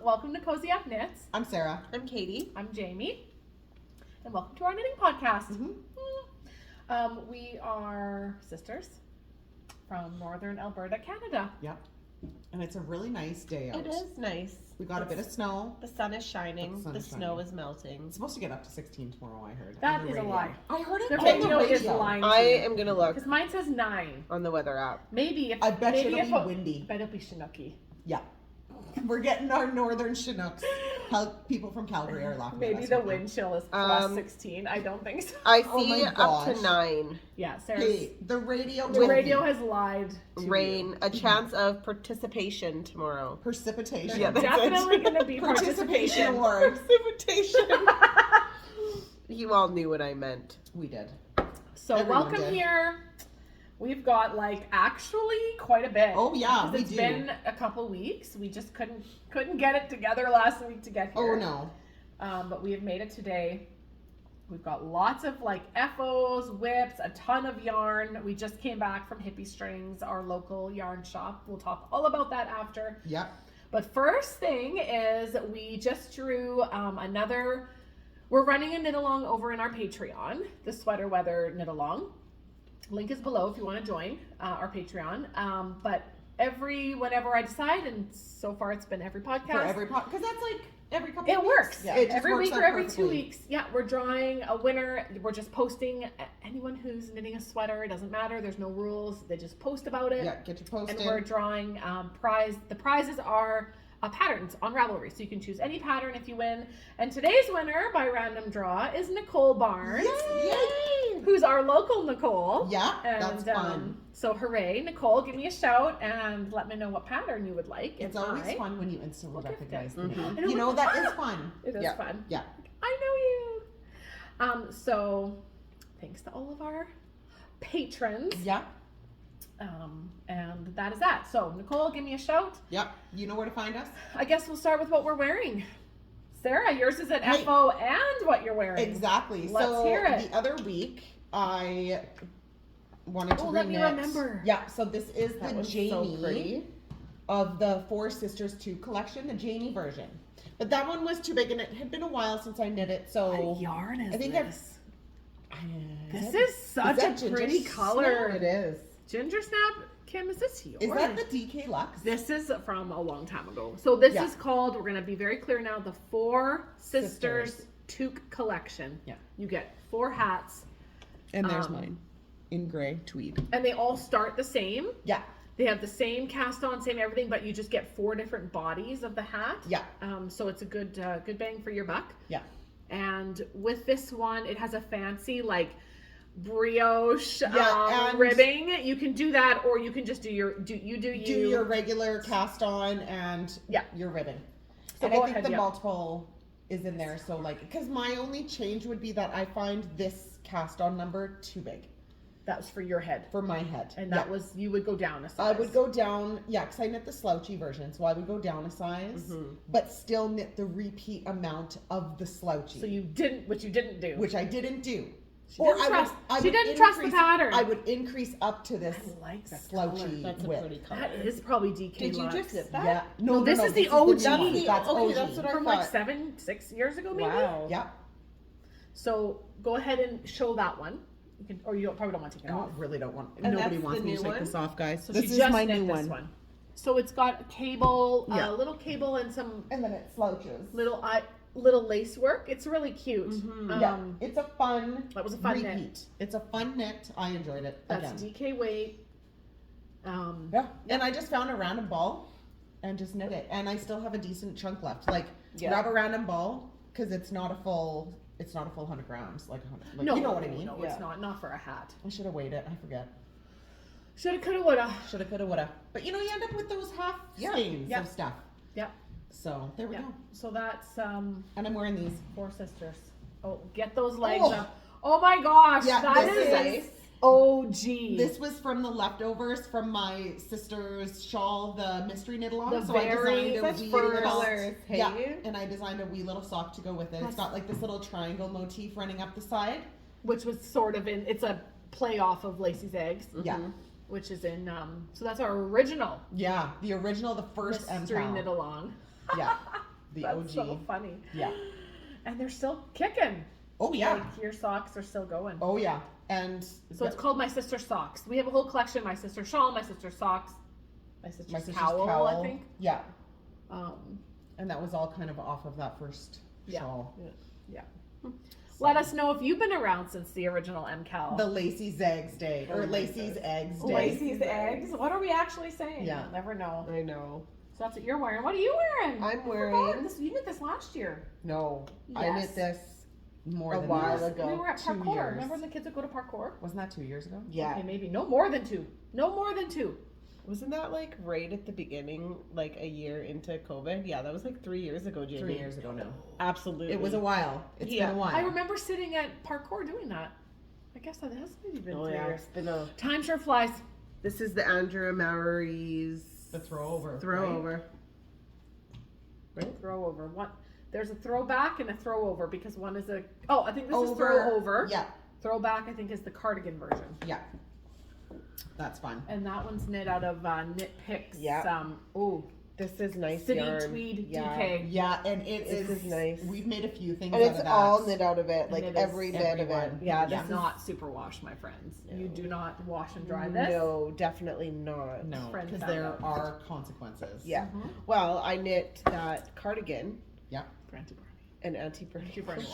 welcome to Cozy Up Knits. I'm Sarah. I'm Katie. I'm Jamie. And welcome to our knitting podcast. Mm-hmm. We are sisters from northern Alberta, Canada. Yep. And it's a really nice day out. It is nice. We got a bit of snow. The sun is shining. The snow is melting. It's supposed to get up to 16 tomorrow, I heard. That is a lie. I heard it The on radio the is radio. lying. I am going to look Because mine says 9. on the weather app. Maybe if I bet maybe you if it'll be windy. I bet it'll be Chinooki. Yeah. We're getting our northern Chinooks. People from Calgary are laughing at Maybe us the right now. wind chill is plus 16. I don't think so. I Oh see my up gosh. to 9. Yeah, Sarah's Hey, the radio. the radio has lied to Rain. you. A chance of participation tomorrow. Precipitation. Yeah, that's Definitely going to be Participation participation. award. Precipitation. You all knew what I meant. We did. So Everyone welcome did. here. We've got actually quite a bit. Oh yeah, Because we it's do. been a couple weeks. We just couldn't get it together last week to get here. Oh no. But we have made it today. We've got lots of FOs, whips, a ton of yarn. We just came back from Hippie Strings, our local yarn shop. We'll talk all about that after. Yep. But first thing is we just drew we're running a knit along over in our Patreon, the Sweater Weather knit along. Link is below if you want to join our Patreon. But whenever I decide, and so far it's been every podcast. For every because that's every couple. It of works. weeks. Yeah, Yeah, it just every works week out or every perfectly. 2 weeks. Yeah, we're drawing a winner. We're just posting. Anyone who's knitting a sweater, it doesn't matter. There's no rules. They just post about it. Yeah, get your post And in. we're drawing prize. The prizes are patterns on Ravelry, so you can choose any pattern if you win. And today's winner by random draw is Nicole Barnes, Yay! who's our local Nicole. Yeah, And, that's fun. So hooray, Nicole! Give me a shout and let me know what pattern you would like. It's and always I fun when you instantly gift recognize it. them. I know, You know that is fun. It is fun. Yeah. I know you. So thanks to all of our patrons. Yeah. And that is that. So Nicole, give me a shout. Yep. You know where to find us? I guess we'll start with what we're wearing. Sarah, yours is an Hey. FO and what you're wearing. Exactly. Let's so hear it. the other week I wanted to let me reknit. remember. Yeah, so this is That the was so Jamie pretty. of the Four Sisters 2 collection, the Jamie version. But that one was too big and it had been a while since I knit it, so What yarn is I think this? This that- is such that a Ginger pretty Snap? color. It is. Ginger Snap, Kim, is this yours? Is that the DK Lux? This is from a long time ago. So this Yeah. is called, we're going to be very clear now, the Four Sisters Toque Collection. Yeah. You get 4 hats. And there's Um, mine in gray tweed. And they all start the same. Yeah. They have the same cast on, same everything, but you just get 4 different bodies of the hat. Yeah. So it's a good bang for your buck. Yeah. And with this one, it has a fancy brioche Yeah, and- ribbing. You can do that, or you can just do your Do your regular cast on and Yeah. your ribbon. So and go I think ahead, the yeah. multiple is in there. So because my only change would be that I find this cast on number too big That was for your head. for my head. And that was, you would go down a size. I would go down, because I knit the slouchy version, so I would go down a size, but still knit the repeat amount of the slouchy, So you didn't, which you didn't do. which I didn't do. She didn't trust- she didn't trust the pattern. I would increase up to this I like that slouchy color. That's a width. pretty color. That is probably DK Did you Lux. just get that? Yeah. No, this is the OG. new one. That's OG. that's what I From thought. 6 years ago, maybe? Wow. Yeah. So go ahead and show that one. You can, or you probably don't want to take I it off. really don't want. And Nobody that's wants the me to new take one? this off, guys. So this she is just my knit new this one. So it's got a cable, Yeah. a little cable and some And then it slouches. little lace work. It's really cute. Yeah, it's a fun. That was a fun knit. repeat. It's a fun knit. I enjoyed it That's again. DK weight. Yeah, and I just found a random ball and just knit it, and I still have a decent chunk left. Yeah. Grab a random ball because it's not a full 100 grams. No, you know what I mean. No, it's not for a hat. I should have weighed it. I forget. Shoulda, coulda, woulda. Shoulda, coulda, woulda. But you end up with those half skeins yeah. of stuff. Yep. So there we Yeah. go. So that's And I'm wearing these. Four Sisters. Oh, get those legs Oh. up. Oh my gosh, Yeah, that this is is- nice. OG. This was from the leftovers from my sister's shawl, the mystery knit along. The So very I designed a such wee pretty little colors, hey? Yeah, and I designed a wee little sock to go with it. It's got this little triangle motif running up the side. which was sort of it's a play off of Lacey's Eggs. Yeah. Which is in, so that's our original Yeah, the original, the first mystery MPAL. knit along. Yeah. The That's OG. so funny. Yeah. And they're still kicking. Oh yeah. Like, your socks are still going. Oh yeah. And So it's called My Sister's Socks. We have a whole collection: My Sister's Shawl, My Sister's Socks, My Sister's, my sister's Cowl, I think. Yeah. Um, And that was all kind of off of that first Yeah. shawl. yeah. Let us know if you've been around since the original MCAL. The Lacey's Eggs Day. Or Oh my Lacey's God. Eggs Day. Lacey's eggs. What are we actually saying? Yeah. You'll never know. I know. So that's what you're wearing. What are you wearing? I'm I forgot. wearing. You did this last year. No, I Yes. knit this More a than while that. ago. We were at 2 parkour. years. Remember when the kids would go to parkour? Wasn't that 2 years ago? Yeah. Okay, maybe. No more than 2. No more than 2. Wasn't that like right at the beginning, like a year into COVID? Yeah, that was like 3 years ago, Jamie. 3 years ago now. Absolutely. It was a while. It's Yeah. been a while. I remember sitting at parkour doing that. I guess that has maybe been Oh 3 yeah, years. it's been a. Time sure flies. This is the Andrea Mowry's The throw over. throw right? over. Throw over. What? There's a throwback and a throw over because one is a. Oh, I think this is Over. throw over. Yeah. Throwback, I think, is the cardigan version. Yeah. That's fun. And that one's knit out of Knit Picks. Yeah. Oh, This is nice City yarn. Tweed yeah. DK. Yeah, and This is nice. We've made a few things And out it's of that. all knit out of it, like And it is every bit of it. everyone. Yeah, This this is not superwash, my friends. No. You do not wash and dry this. No, definitely not. No, Friend because found there out. are consequences. Yeah. Mhm. Well, I knit that cardigan Franti Barney. and anti-burn.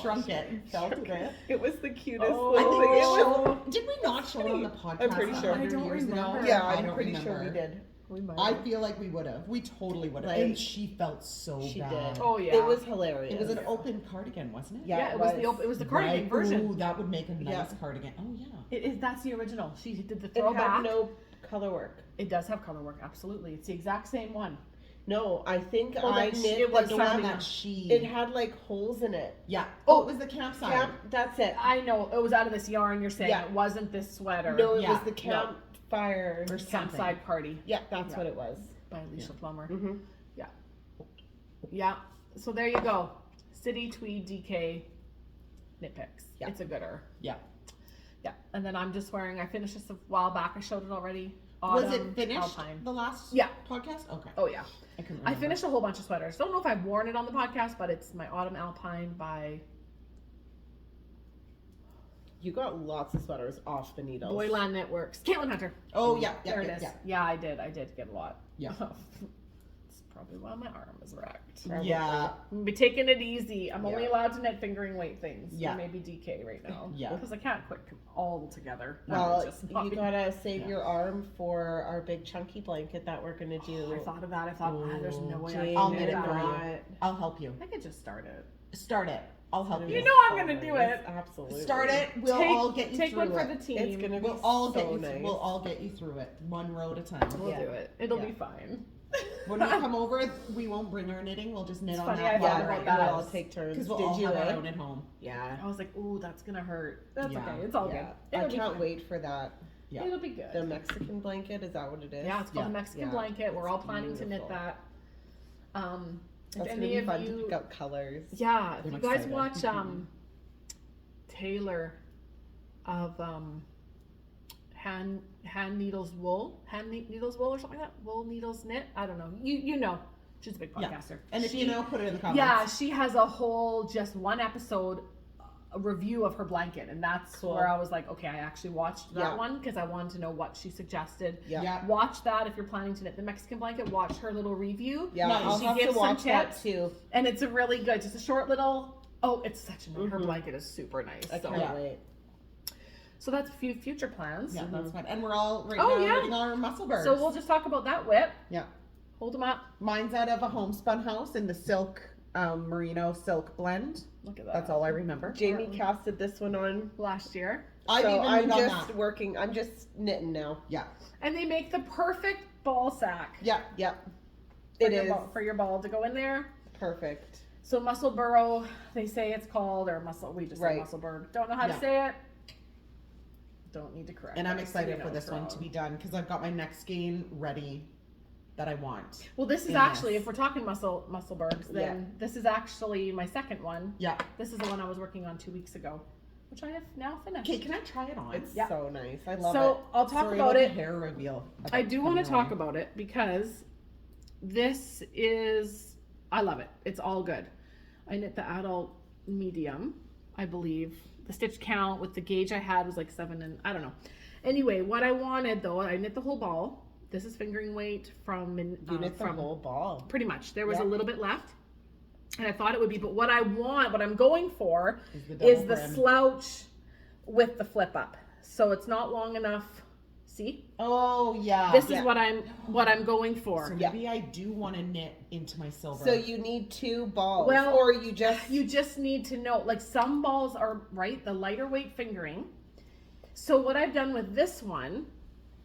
Shrunk it. Felted it. It was the cutest Oh, I little think we thing. It was- showed. Did we not show it on the podcast? I'm pretty sure. 100 I don't years ago? remember. Yeah, I I'm don't pretty sure we remember. did. We might. I feel like we would have. We totally would have. Like, and she felt so She bad. did. Oh yeah. It was hilarious. It was an open cardigan, wasn't it? Yeah, Yeah, it was the it was the cardigan Right. version. Ooh, that would make a nice Yeah. cardigan. Oh yeah. It is. That's the original. She did the It throwback. had no color work. It does have color work. Absolutely. It's the exact same one. No, I think Oh, I that knit it was the something one that else. she. It had like holes in it. Yeah. Oh, it was the campsite. Camp, that's it. I know it was out of this yarn. You're saying Yeah. it wasn't this sweater. No, it Yeah, was the no. campfire. Or something. Campside Party Yeah, that's Yeah. what it was. by Alicia Plummer. Mm-hmm. Yeah. So there you go. City Tweed DK Knit Picks. Yeah. It's a gooder. Yeah. Yeah. And then I'm just wearing. I finished this a while back. I showed it already. Was Autumn it finished Alpine. the last Yeah. podcast? Okay. Oh yeah. I couldn't I remember. finished a whole bunch of sweaters. Don't know if I've worn it on the podcast, but it's my Autumn Alpine by You got lots of sweaters off the needles. Boyland Knitworks. Caitlin Hunter. Oh yeah, yeah, There yeah, it is. yeah. Yeah, I did. I did get a lot. Yeah. It's probably why my arm is wrecked. Probably. Yeah. I'm be taking it easy. I'm only Yeah. allowed to knit fingering weight things. Yeah. Or maybe DK right now. Yeah. Because I can't quit all together. That Well, would just not you be- gotta save Yeah. your arm for our big chunky blanket that we're gonna do. I thought of that. I thought, there's no way I Jane, can I'll do knit it that. for you. not. I'll help you. I could just start it. Start it. I'll help You you. know I'm gonna do it. Absolutely. Start it. We'll all get you take through one it. for the team. It's gonna be We'll all get so you. nice. We'll all get you through it, one row at a time. We'll Yeah. do it. It'll Yeah. be fine. When we come over, we won't bring our knitting. We'll just knit It's on funny, that I thought one about right that. We'll now. all take turns. Because we'll Did all you? have our eh? own at home. Yeah. I was like, ooh, that's gonna hurt. That's Yeah. okay. It's all Yeah. good. I It'll be can't fine. wait for that. Yeah. It'll be good. The Mexican blanket, is that what it is? Yeah, it's called Yeah. a Mexican Yeah. blanket. We're all It's planning to knit beautiful. that. If That's gonna any be of fun you, to pick out colors. yeah, if I'm you guys excited. watch Taylor of hand needles wool, needles wool or something like that, wool needles knit. I don't know. You know, she's a big Yeah. podcaster. And if She- you know, put it in the comments. yeah, she has a whole just one episode a review of her blanket, and that's Cool. where I was like, okay, I actually watched that Yeah. one because I wanted to know what she suggested. Yeah. Yeah. Watch that if you're planning to knit the Mexican blanket. Watch her little review. Yeah, Nice. I'll She have gives to some watch that tips. too. And it's a really good, just a short little. Oh, it's such a her Mhm. blanket is super nice. I So, can't Yeah. wait. so that's a few future plans. Yeah, that's fun. And we're all right Oh, now yeah. knitting our muscle birds. So we'll just talk about that whip. Yeah. Hold them up. Mine's out of a homespun house in the silk, merino silk blend. Look at that. That's all I remember. Jamie casted this one on. Last year. I've So even I'm knit on just that. working. I'm just knitting now. Yeah. And they make the perfect ball sack Yeah. Yep. for, It your is ball, for your ball to go in there. perfect. So muscle burrow, they say it's called, or muscle, we just say Right. muscle bird. Don't know how Yeah. to say it. Don't need to correct And I'm us, excited we for know this it's one to wrong. be done because I've got my next skein ready that I want. Well, this is in actually, this. if we're talking musclebergs, then this is actually my second one. Yeah. This is the one I was working on 2 weeks ago, which I have now finished. Okay, can I try it on? It's Yeah. so nice. I love So it. I'll talk Sorry about the it. hair reveal. I do want to talk about. about it because this is I love it. It's all good. I knit the adult medium, I believe. The stitch count with the gauge I had was like 7 and I don't know. Anyway, what I wanted though, I knit the whole ball. This is fingering weight from You knit the whole ball. pretty much. There was Yeah. a little bit left, and I thought it would be. But what I'm going for, Is is the the slouch with the flip up. So it's not long enough. See, Oh yeah. this is what I'm going for. So maybe I do want to knit into my silver. So you need 2 balls. Well, or you just You just need to know, like some balls are right, the lighter weight fingering. So what I've done with this one,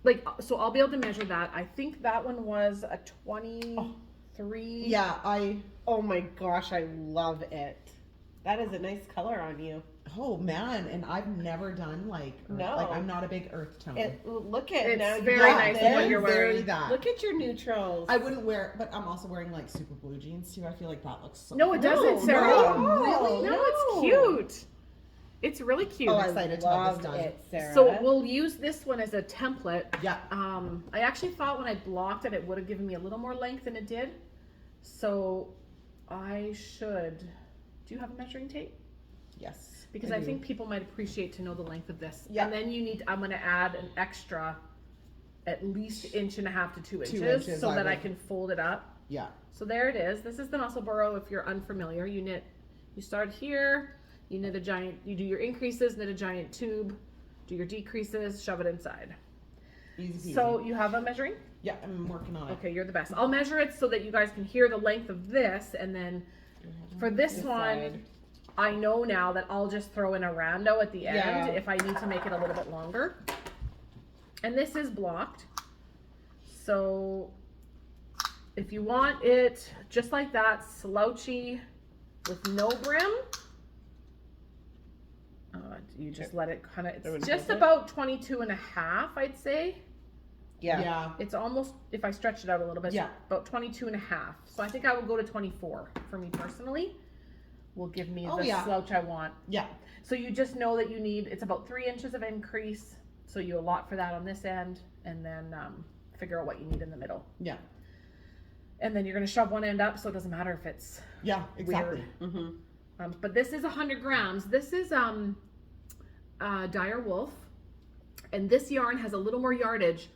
like, so I'll be able to measure that. I think that one was a 23. yeah, oh my gosh, I love it. That is a nice color on you. oh man, and I've never done like earth, No. like I'm not a big earth tone. Look at It's now you very got nice this. what you're wearing. Very that. Look at your neutrals. I wouldn't wear, but I'm also wearing like super blue jeans too. I feel like that looks so. No, it doesn't, Sarah. No, really? No, No. it's cute. It's really cute. Oh, I'm excited to have this love done. it, Sarah. So we'll use this one as a template. Yeah. I actually thought when I blocked it, it would have given me a little more length than it did. So I should. Do you have a measuring tape? Yes. Because I think people might appreciate to know the length of this. Yeah. And then I'm going to add an extra at least 1.5 to 2 inches, 2 inches, so I that I would. can fold it up. Yeah. So there it is. This is the muscle burrow. If you're unfamiliar, you start here, you do your increases, knit a giant tube, do your decreases, shove it inside. Easy peasy. So you have a measuring? yeah, I'm working on it. Okay, you're the best. I'll measure it so that you guys can hear the length of this, and then for this one, Decide. I know now that I'll just throw in a rando at the end Yeah. if I need to make it a little bit longer. And this is blocked. So if you want it just like that, slouchy with no brim, you just let it kind of, That would it's just hold it? about 22.5, I'd say. Yeah. Yeah. It's almost, if I stretch it out a little bit, Yeah. about 22.5. So I think I would go to 24 for me personally. Will give me Oh, the yeah. slouch I want. Yeah. So you just know that you need, it's about 3 inches of increase. So you allot for that on this end, and then figure out what you need in the middle. Yeah. And then you're going to shove one end up, so it doesn't matter if it's Yeah. Exactly. weird. Mm-hmm. But this is 100 grams. This is Dire Wolf, and this yarn has a little more yardage.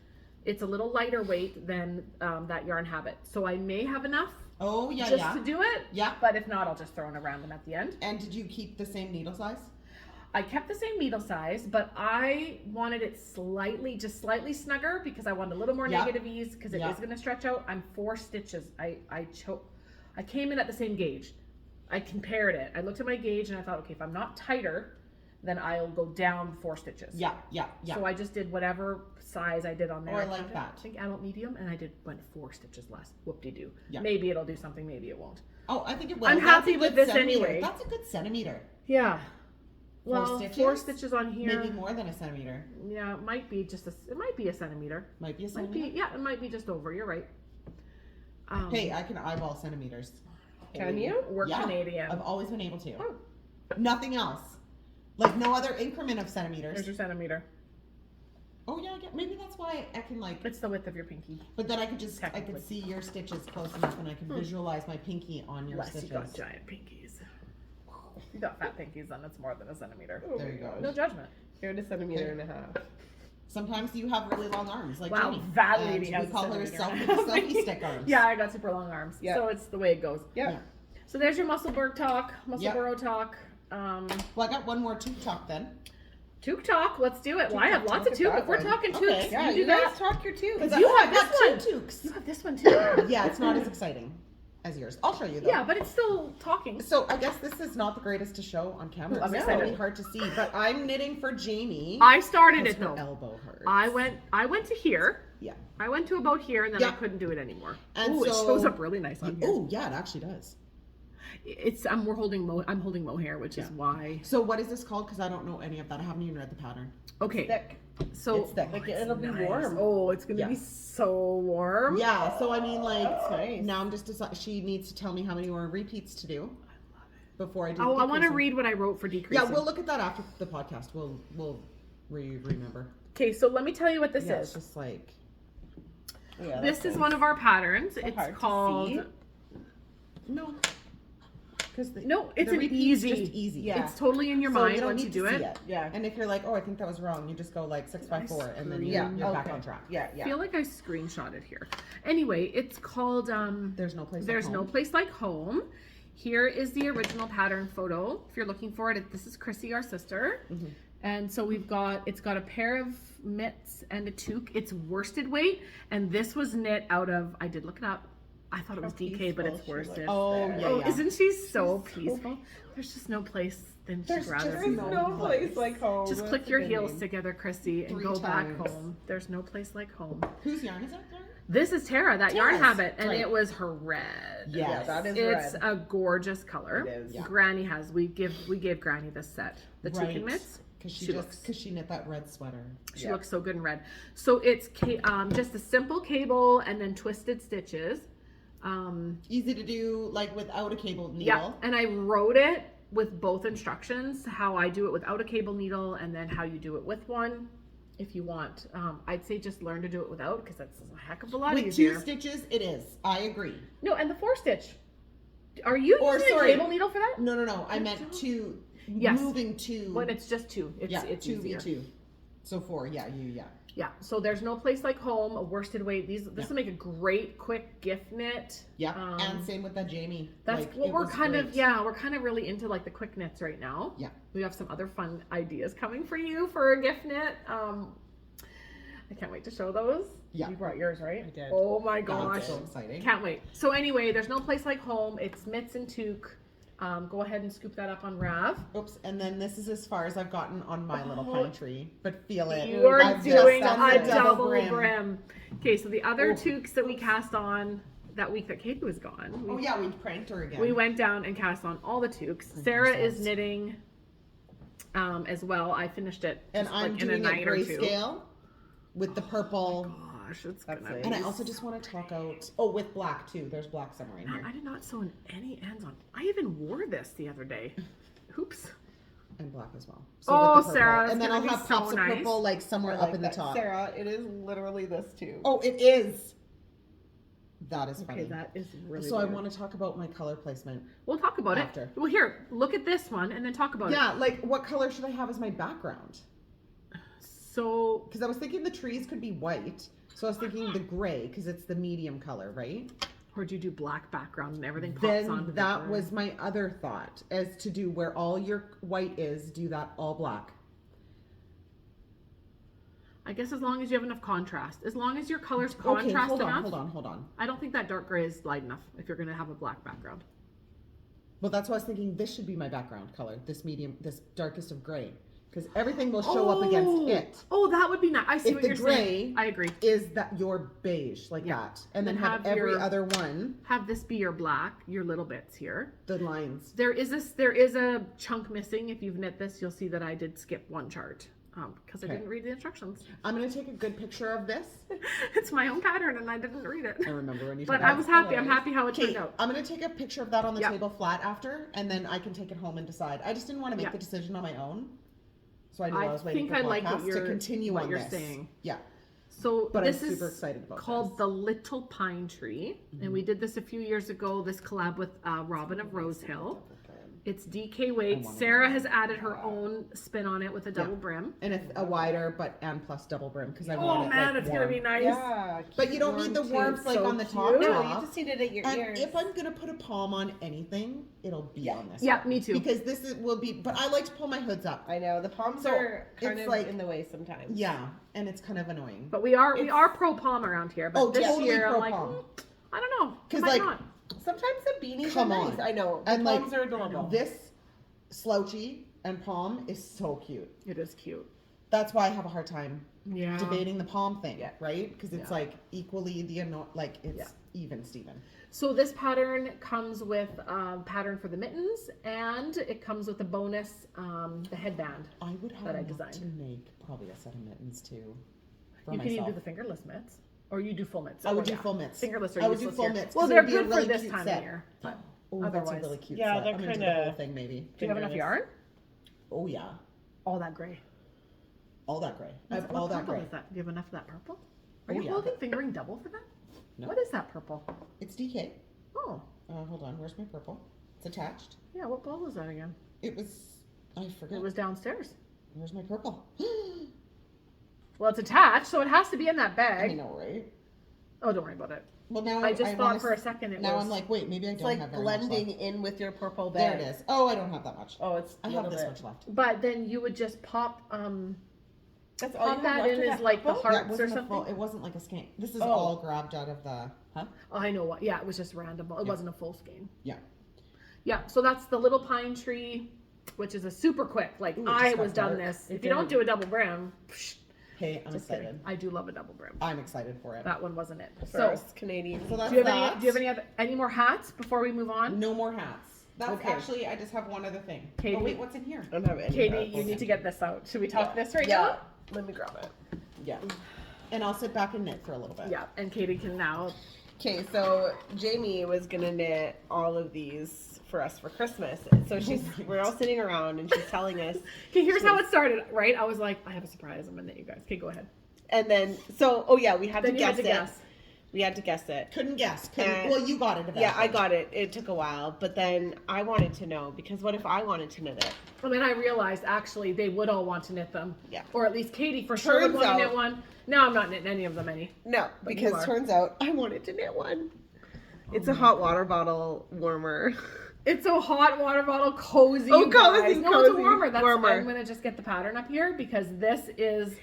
It's a little lighter weight than that Yarn Habit. So I may have enough Oh yeah. just Yeah. to do it. Yeah. But if not, I'll just throw in a random at the end. And did you keep the same needle size? I kept the same needle size, but I wanted it just slightly snugger because I wanted a little more Yeah. negative ease because it Yeah. is going to stretch out. I'm 4 stitches. I came in at the same gauge. I compared it. I looked at my gauge and I thought, okay, if I'm not tighter, then I'll go down 4 stitches. Yeah. Yeah. Yeah. So I just did whatever size I did on there. Oh, I like that. I think adult medium, and I went 4 stitches less. Whoop-de-doo. Yeah. Maybe it'll do something, maybe it won't. Oh, I think it will. I'm That's happy a with good this centimeter. anyway. That's a good centimeter. Yeah. 4 Well, stitches? 4 stitches on here. Maybe more than a centimeter. Yeah, it might be it might be a centimeter. Might be a Might centimeter. be, yeah, it might be just over. You're right. Hey, I can eyeball centimeters. Can you? We're Yeah, Canadian. I've always been able to. Oh. Nothing else. Like no other increment of centimeters. There's your centimeter. Oh yeah, maybe that's why I can like. It's the width of your pinky. But then I could just I Technically. could see your stitches close enough, and I could visualize my pinky on your Unless stitches. you got giant pinkies. You got fat pinkies, then it's more than a centimeter. There you go. No judgment. You're at a centimeter and a half. Sometimes you have really long arms, like Wow, Jenny. that And lady has we a call her centimeter. selfie stick arms. Yeah, I got super long arms. Yeah. So it's the way it goes. Yeah. Yeah. So there's your muscle burr talk, muscle Yep. burrow talk. Well, I got one more tube top then. Toque talk, let's do it. Well, I have lots of Toque toque. If we're that one. talking Okay. toques, Yeah, you do you guys that. talk your tubes. You have I got this two one. toques. You have this one too. Yeah, it's not as exciting as yours. I'll show you though. Yeah, but it's still talking. So I guess this is not the greatest to show on camera. I'm It's excited. really hard to see, but I'm knitting for Jamie. I started because it her though. elbow hurts. I went to here. Yeah. I went to about here and then I Yeah. couldn't do it anymore. And Ooh, it so- shows up really nice on here. Oh yeah, it actually does. It's I'm holding mohair, which is why. So what is this called? Because I don't know any of that. I haven't even read the pattern. Okay, Thick. so It's thick. Like it's it'll be nice. warm. Oh, it's gonna Yeah. be so warm. Yeah. So I mean, like, That's nice. now I'm just she needs to tell me how many more repeats to do before I do. Oh, the I want to decreasing. read what I wrote for decreasing. Yeah, we'll look at that after the podcast. We'll remember. Okay, so let me tell you what this Yeah, it's is. just like Yeah, This that's is nice. one of our patterns. So It's hard to called see. No. Because No, it's an easy. just easy. Yeah. It's totally in your So mind you don't once need you do to it. see it. Yeah. And if you're like, oh, I think that was wrong, you just go like 6x4 and then Yeah, you're back okay. on track. Yeah, I yeah. feel like I screenshot it here. Anyway, it's called There's no place There's like No home. Place Like Home. Here is the original pattern photo. If you're looking for it, this is Chrissy, our sister. Mm-hmm. And so it's got a pair of mitts and a toque. It's worsted weight, and this was knit out of, I did look it up. I thought it was How DK, but peaceful it's she looks worsted. Oh, there. yeah, Oh, yeah. isn't she so peaceful? There's just no place than There's she'd rather just be. There's no no place place. like home. Just That's click a your good heels name. together, Chrissy, and 3 go back times. home. There's no place like home. Whose yarn is that? Yarn? This is Tara, that yarn Tara's, habit, and right. it was her red. Yes. Yeah, that is It's red. a gorgeous color. It is. Yeah. Granny has. We gave Granny this set, the Right. chicken mitts. Because She she knit that red sweater. She Yeah. looks so good in red. So it's just a simple cable and then twisted stitches. Easy to do, like without a cable needle. Yeah, and I wrote it with both instructions, how I do it without a cable needle and then how you do it with one. If you want, I'd say just learn to do it without, because that's a heck of a lot With easier. 2 stitches, it is. I agree. No, and the 4-stitch. Are you using a cable needle for that? No. I meant two. Yes. Moving to. When it's just 2, it's 2v2. easier. So 4, yeah. Yeah, so there's no place like home, a worsted weight. This will make a great quick gift knit. Yeah, and same with that Jamie. That's Like, what it we're was kind of, great. we're kind of really into like the quick knits right now. Yeah. We have some other fun ideas coming for you for a gift knit. I can't wait to show those. Yeah. You brought yours, right? I did. Oh my gosh. That's so exciting. Can't wait. So anyway, there's no place like home. It's mitts and toque. Go ahead and scoop that up on Rav. Oops, and then this is as far as I've gotten on my little pine tree. But feel it. You are I've just doing done a the double brim. Okay, so the other Oh. toques that we cast on that week that Katie was gone. Oh yeah, we pranked her again. We went down and cast on all the toques. Sarah is knitting as well. I finished it and just, I'm like in a doing it night or two. grayscale with the purple. Gosh, it's That's gonna it. be. And I also just want to talk out. Oh, with black too. There's black somewhere in here. I did not sew any ends on. I even wore this the other day. Oops. And black as well. Oh, with the purple. Sarah, that's and then gonna I'll be have so pops nice. of purple like somewhere I up like in the that. top. Sarah, it is literally this too. Oh, it is. That is funny. Okay, that is really. So I weird. want to talk about my color placement. We'll talk about after. it. Well, here, look at this one, and then talk about it. Yeah, like what color should I have as my background? So Because I was thinking the trees could be white. So I was thinking the gray because it's the medium color, right? or do you do black background and everything pops onto Then the that gray? was my other thought, as to do where all your white is, do that all black. I guess as long as you have enough contrast. As long as your colors contrast Okay, hold enough. on, hold on. I don't think that dark gray is light enough if you're going to have a black background. Well, that's why I was thinking this should be my background color, this medium, this darkest of gray. Because everything will show up against it. Oh, that would be nice. I see If what the you're gray saying. I agree. is that your beige, like Yeah. that. And then Then have have every your- other one, Have this be your black, your little bits here. the lines. There is a chunk missing. If you've knit this, you'll see that I did skip one chart because I Okay. didn't read the instructions. I'm going to take a good picture of this. It's my own pattern and I didn't read it. I remember when you But told I me. was happy. I'm happy how it Okay, turned out. I'm going to take a picture of that on the Yeah. table flat after, and then I can take it home and decide. I just didn't want to make Yeah. the decision on my own. So I knew I, I was waiting think for I like what podcasts to you're- continue what on you're this. saying. Yeah. So But I'm this super is excited about called this. the Little Pine Tree, and we did this a few years ago. This collab with Robin of Rose Hill. It's DK weight. want Sarah has added her own spin on it with a double brim. And it's a wider, and plus double brim, because I Oh want it man, like it's gonna be warm. nice. Yeah. But you don't need the warm too. warmth like So on the top. cute. No, top. you just need it at your And ears. if I'm gonna put a palm on anything, it'll be on this. Yeah, one. me too. Because will be. But I like to pull my hoods up. I know the palms So, are kind it's of like- in the way sometimes. Yeah, and it's kind of annoying. But we are pro palm around here. But Oh, this totally year pro I'm like, palm. I don't know. 'Cause, I might like, not. Sometimes the beanies Come are nice. on. I know. The And, like, palms are adorable. This slouchy and palm is so cute. It is cute. That's why I have a hard time Yeah. debating the palm thing, Yeah. right? Because it's Yeah. like equally it's Yeah. even, Steven. So this pattern comes with pattern for the mittens, and it comes with a bonus, the headband. I would have That I enough designed. to make probably a set of mittens too. For You can myself. either do the fingerless mitts, or you do full mitts. I would Oh, do yeah. full mitts. Fingerless are I would do useless full here. mitts, Well, 'cause it they're would be a good really for this cute time set. of year. But Oh, that's a otherwise- really cute Yeah, set. they're I'm into the kinda- whole thing, maybe. do you have enough Fingerless. yarn? Oh yeah, All that gray. all that gray. I have What all that purple gray. is that? Do you have enough of that purple? Are Oh, you yeah. holding fingering double for that? No. What is that purple? It's DK. Oh, Hold on. Where's my purple? It's attached. Yeah, what ball was that again? It was. I forgot. It was downstairs. Where's my purple? Well, it's attached, so it has to be in that I bag. know, right? Oh, don't worry about it. Well, now I just thought wanna for a second it Now was. I'm like, wait, maybe I It's don't have like very much blending left. in with your purple There bag. it is. Oh, I don't have that much. Oh, it's. I a have little this bit. much left. But then you would just pop That's all pop you have that left in of as that like the purple? Yeah, hearts it or wasn't a full, something. it wasn't like a skein. This is Oh. all grabbed out of the. Huh? Oh, I know what. Yeah, it was just random. It Yeah. wasn't a full skein. Yeah. Yeah, so that's the little pine tree, which is a super quick. Like Ooh, it I just got was done dark. this. It If you don't did. do a double brim, Hey, I'm just kidding. excited. I do love a double brim. I'm excited for it. That one wasn't it. So, First Canadian. So that's do you have that. any? Do you have any more hats before we move on? No more hats. That's Okay. actually. I just have one other thing. Katie. Oh wait, what's in here? I don't have any. Katie, hats. you need to get this out. Should we talk Yeah. this right Yeah. Let me grab it. Yeah. And I'll sit back and knit for a little bit. now? Yeah, and Katie can now. Okay, so Jamie was gonna knit all of these for us for Christmas. So we're all sitting around and she's telling us. Okay, here's how it started. Right, I was like, I have a surprise. I'm gonna knit you guys. Okay, go ahead. And then, oh yeah, we had Then to you guess had to it. guess. We had to guess it. Couldn't guess. And- Well, you got it. Eventually. Yeah, I got it. It took a while, but then I wanted to know because what if I wanted to knit it? And then I realized actually they would all want to knit them. Yeah. Or at least Katie for sure would Turns want to out- knit one. Now I'm not knitting any of them any. No, But you because are. turns out I wanted to knit one. It's a hot water bottle warmer. It's a hot water bottle cozy. Oh, you guys. cozy, No, it's a cozy, warmer. That's warmer. I'm gonna just get the pattern up here because this is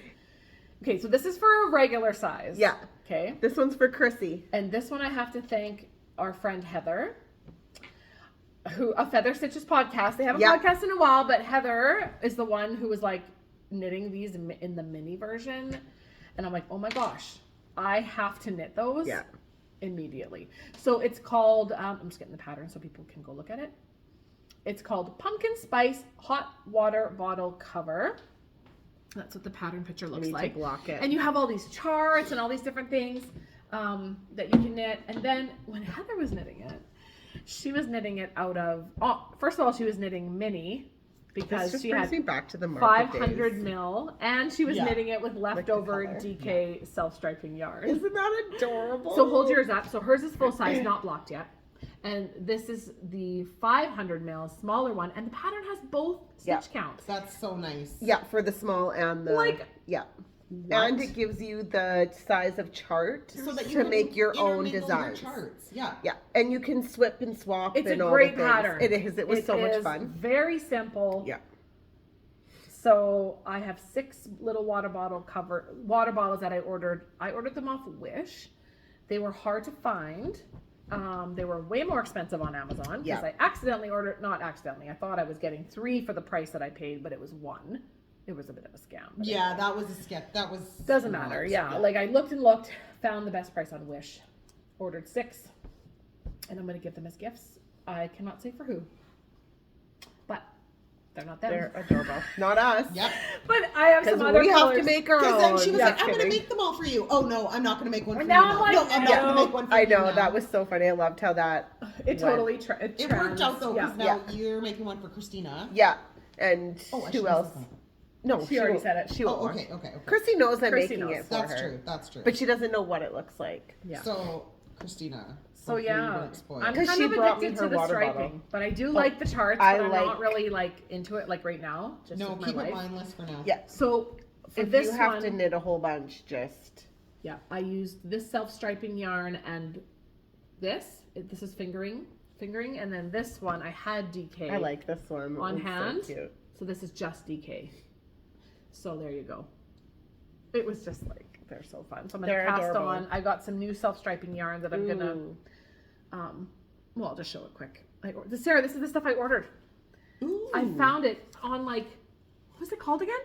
okay. So this is for a regular size. Yeah. Okay. This one's for Chrissy. And this one I have to thank our friend Heather, who a Feather Stitches podcast. They haven't Yeah. podcasted in a while, but Heather is the one who was like knitting these in the mini version, and I'm like, oh my gosh, I have to knit those. Yeah. Immediately. So it's called. I'm just getting the pattern so people can go look at it. It's called Pumpkin Spice Hot Water Bottle Cover. That's what the pattern picture looks need to like. block it. And you have all these charts and all these different things that you can knit. And then when Heather was knitting it, she was knitting it out of. Oh, first of all, she was knitting mini This because just she brings had me back to the market 500 days. mil, and she was Yeah. knitting it with leftover color. DK self-striping yarn. Isn't that adorable? So hold yours up. So hers is full size, not blocked yet. And this is the 500 mil, smaller one. And the pattern has both stitch Yeah. counts. That's so nice. Yeah, for the small and the Like, yeah. what? And it gives you the size of chart So that you to can make your own intermingle designs. Your charts. Yeah. Yeah, and you can swip and swap. It's a and all great the things. pattern. It is. It was so much is fun. Very simple. Yeah. So I have 6 little water bottles that I ordered. I ordered them off Wish. They were hard to find. They were way more expensive on Amazon because Yeah. I accidentally ordered, not accidentally, I thought I was getting 3 for the price that I paid, but it was 1. It was a bit of a scam. But Yeah, that was a sketch. That was. doesn't not- matter. Yeah. Like I looked and looked, found the best price on Wish, ordered 6, and I'm going to give them as gifts. I cannot say for who, but they're not them. They're adorable. Not us. Yep. But I have some Because other we have colors. to make our Because own. then she was Yeah, like, "I'm kidding. gonna make them all for you." Oh no, I'm not gonna make one for Now you. I'm now. like, no, I'm not gonna no. make one for I you. know now. that was so funny. I loved how that. It went. totally It worked out though, because Yeah. now you're making one for Christina. Yeah, and Oh, I who should else? listen to that. No, She already won't. said it. She won't. Oh, want. okay. Chrissy knows I'm Chrissy making knows. it for That's her, true. That's true. but she doesn't know what it looks like. Yeah. So, Christina. So hopefully you yeah, weren't spoiled. I'm 'Cause kind she of brought me addicted her to the water striping, bottle. but I do like the charts. I but I'm not like- really like into it like right now. Just No, with keep my it life. mindless for now. Yeah. So for If this you have one, to knit a whole bunch, just yeah, I used this self-striping yarn and this. This is fingering, and then this one I had DK. I like this one. On It's so hand? cute. So this is just DK. So there you go. It was just like they're so fun. So I'm gonna They're cast adorable. on. I got some new self-striping yarn that I'm gonna. Ooh. Well, I'll just show it quick. Sarah, this is the stuff I ordered. Ooh. I found it on like, what's it called again?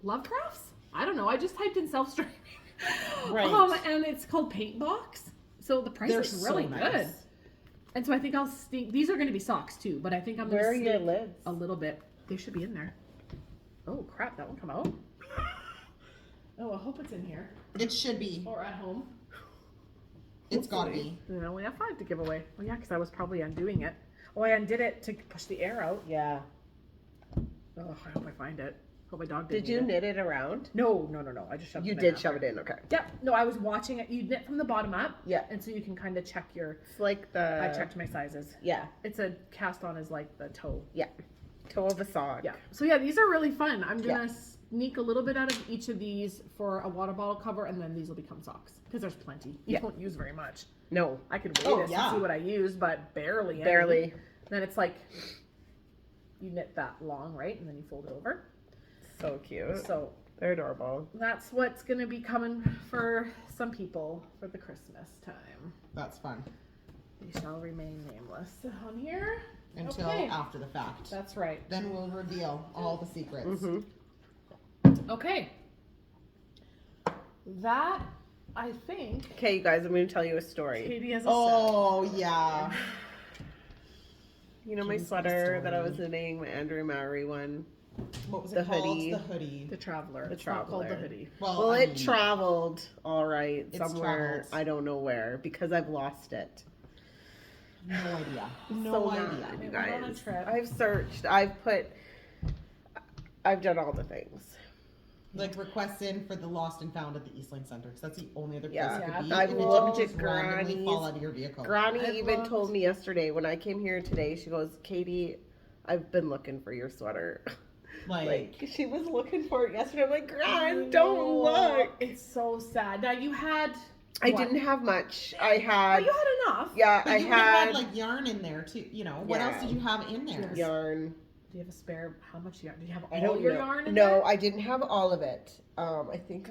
Lovecrafts? I don't know. I just typed in self-striping. Right. And it's called Paint Box. So the price They're is so really nice. good. And so I think I'll sneak. These are going to be socks too, but I think I'm going Where to are your sneak lids? a little bit. They should be in there. Oh crap! That one come out. Oh, I hope it's in here It should be. or at home. It's gotta be. We only have 5 to give away. Oh yeah, because I was probably undoing it. Oh, I undid it to push the air out. Yeah. Oh, I hope I find it. Oh, my dog Did you knit it around? No. I just shoved it You in did after. shove it in, okay. Yep. No, I was watching it. You knit from the bottom up. Yeah. And so you can kind of check your. It's like the. I checked my sizes. Yeah. It's a cast on is like the toe. Yeah. Toe of a sock. Yeah. So yeah, these are really fun. I'm gonna sneak a little bit out of each of these for a water bottle cover, and then these will become socks because there's plenty. You don't use very much. No. I could weigh this and see what I use, but barely. Any. Then it's like you knit that long, right, and then you fold it over. So cute. So they're adorable. that's what's gonna be coming for some people for the Christmas time. That's fun. They shall remain nameless on here. Until after the fact. That's right. Then we'll reveal all the secrets. Mm-hmm. Okay. That, I think. Okay, you guys, I'm going to tell you a story. Katie has a Oh, yeah. You know my sweater that I was knitting, my Andrew Mowry one? What was it The called? hoodie. The hoodie. The Traveler. The It's not called the Traveler. hoodie. Well, I it mean, traveled all right It's somewhere. traveled. I don't know where because I've lost it. no idea. So No mad, idea. you It went on a guys. trip. I've searched. I've done all the things. Like requests in for the lost and found at the Eastlink Center because that's the only other place Yeah. it could be. I've if it looked didn't at just randomly Granny's. fall out of your vehicle. Granny I've even looked. told me yesterday when I came here today. She goes, "Katie, I've been looking for your sweater." Like She was looking for it yesterday. I'm like, I Gran, don't know. look. It's so sad. Now you had. I what? didn't have much. I had. But you had enough. Yeah, but I you would've had like yarn in there too. You know what Yeah. else did you have in there? yarn. Do you have a spare? How much yarn? Do you have I all don't your know. yarn in No, there? I didn't have all of it. I think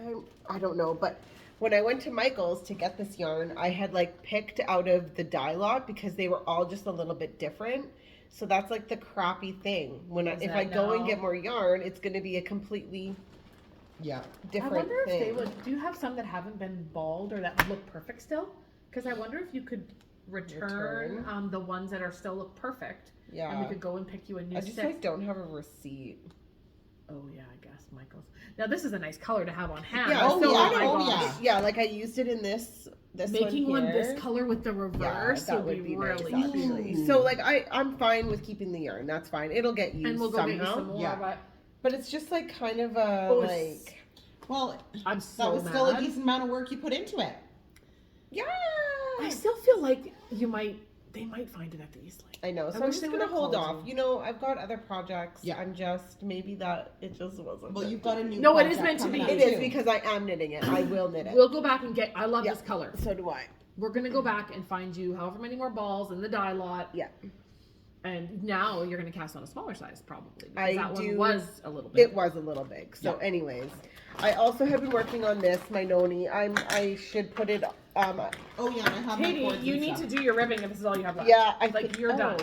I don't know, but when I went to Michael's to get this yarn, I had like picked out of the dye lot because they were all just a little bit different. So that's like the crappy thing. When Is if that I go and now? get more yarn, it's going to be a completely Yeah. different I wonder if thing. they would. Do you have some that haven't been balled or that look perfect still? Because I wonder if you could return, Return? the ones that are still look perfect, and we Yeah. could go and pick you a new I just six. like don't have a receipt. Oh yeah, I guess Michael's. Now this is a nice color to have on hand. Yeah, Oh, so yeah, I oh, gosh. yeah. Yeah, like I used it in this Making one one here. this color with the Yeah, reverse that would be really nice, cute. actually. Ooh. So like I'm fine with keeping the yarn. That's fine. It'll get used And we'll go somehow. get you some more. Yeah. But But it's just like kind of a Oh, it's- like Well, I'm that so was still a mad. decent amount of work you put into it. yeah. I still feel like they might find it at the Eastlink. I know. So I I'm wish just they gonna would've hold called off. you. You know, I've got other projects. Yeah. I'm just maybe that it just wasn't. Well, meant you've got a new. No, it is project meant to coming be. up, It is too. because I am knitting it. I will knit it. We'll go back and get. I love Yeah. this color. So do I. We're gonna go back and find you however many more balls in the dye lot. Yeah. And now you're gonna cast on a smaller size probably. Because I that do- one was a little bit. It was a little big. So, anyways, I also have been working on this, my noni. I should put it. Oh yeah, and I have my Katie, cords you and need stuff. to do your ribbing if this is all you have left. Yeah, I like think- you're oh. done.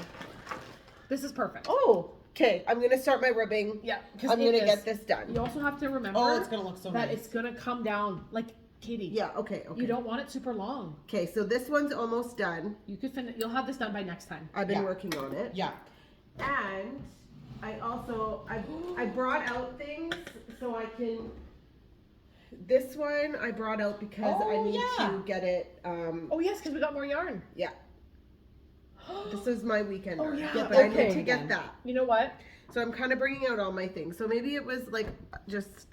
This is perfect. Oh, okay. I'm gonna start my ribbing. Yeah, I'm gonna get this done. You also have to remember Oh, it's gonna look so that nice. it's gonna come down like Katie. Yeah. Okay. Okay. You don't want it super long. Okay. So this one's almost done. You could finish. You'll have this done by next time. I've been Yeah. working on it. Yeah. And I also I brought out things so I can. This one I brought out because I Oh, need yeah. to get it. Oh yes, because we got more yarn. Yeah. This is my weekend. Oh, yarn, yeah. But I Okay. need to get that. You know what? So I'm kind of bringing out all my things. So maybe it was like just.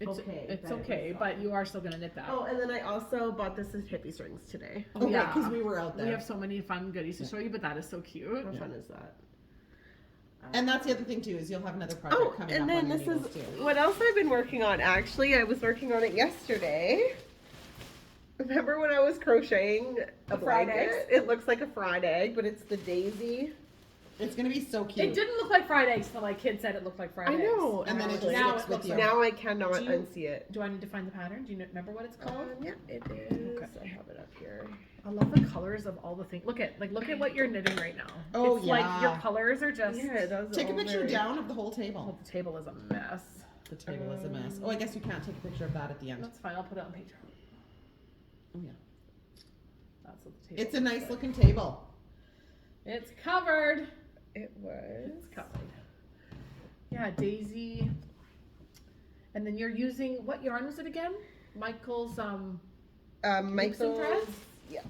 It's Okay, It's that is okay, fine. but you are still gonna knit that. Oh, and then I also bought this as hippie strings today. Oh, yeah. because we were out there. We have so many fun goodies to show you, but that is so cute. How fun is that? And that's the other thing too is you'll have another project Oh, coming and up then on your this needles is too. what else I've been working on. Actually, I was working on it yesterday. Remember when I was crocheting a fried blanket? eggs? It looks like a fried egg, but it's the daisy. It's gonna be so cute. It didn't look like fried eggs till my kid said it looked like fried I eggs. know. And then it just actually. Now sticks it with looks you. like- Now I cannot Do you- unsee it. Do I need to find the pattern? Do you remember what it's called? Yeah, it is. Okay. I have it up here. I love the colors of all the things. Look at what you're knitting right now. Oh, it's like your yeah. colors are just. Yeah, those Take a all picture very- down of the whole Oh, table. the table is a mess. The table is a mess. Oh, I guess you can't take a picture of that at the end. That's fine. I'll put it on Patreon. Oh yeah. That's what the table. It's a nice looking table. It's covered. It was. It's covered. Yeah, Daisy. And then you're using what yarn was it again? Michael's Michael. threads? Yeah.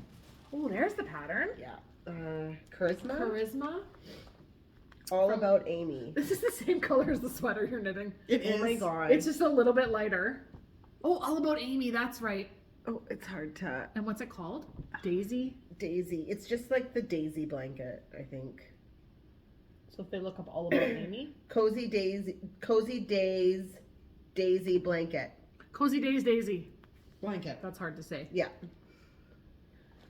Oh, there's the pattern. Yeah. Charisma. Charisma. All About Amy. This is the same color as the sweater you're knitting. It Oh is. my god. It's just a little bit lighter. Oh, All About Amy, that's right. Oh, it's hard to. And what's it called? Daisy? Daisy. It's just like the Daisy blanket, I think. So if they look up All About Amy. Cozy Days Daisy blanket. Cozy Days Daisy. Blanket. That's hard to say. Yeah.